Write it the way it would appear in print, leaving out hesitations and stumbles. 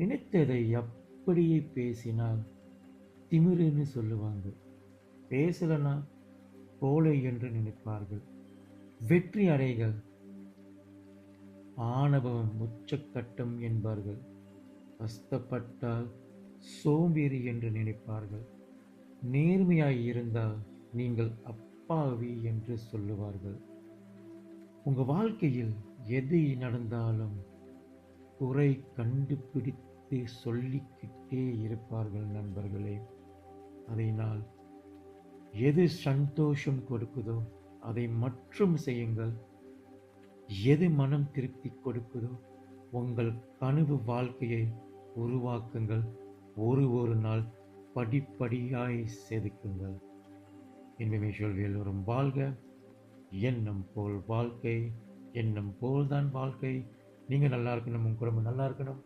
நினைத்ததை அப்படியே பேசினால் திமிருன்னு சொல்லுவாங்க. பேசலனா கோழை என்று நினைப்பார்கள். வெற்றி அடைகள் ஆணவம் உச்சக்கட்டம் என்பார்கள். கஷ்டப்பட்டால் சோம்பேறி என்று நினைப்பார்கள். நேர்மையாய் இருந்தால் நீங்கள் அப்பாவி என்று சொல்லுவார்கள். உங்க வாழ்க்கையில் எது நடந்தாலும் குறை கண்டுபிடித்து சொல்லிக்கிட்டே இருப்பார்கள் நண்பர்களே. அதனால் எது சந்தோஷம் கொடுக்குதோ அதை மட்டும் செய்யுங்கள். எது மனம் திருப்தி கொடுக்குதோ உங்கள் கனவு வாழ்க்கையை உருவாக்குங்கள். ஒரு நாள் படிப்படியாய் செதுக்குங்கள். இன்பமே சொல்வி எல்லோரும் வாழ்க. எண்ணம் போல் வாழ்க்கை, எண்ணம் போல்தான் வாழ்க்கை. நீங்கள் நல்லா இருக்கணும், உங்கள் குடும்பம் நல்லா இருக்கணும்.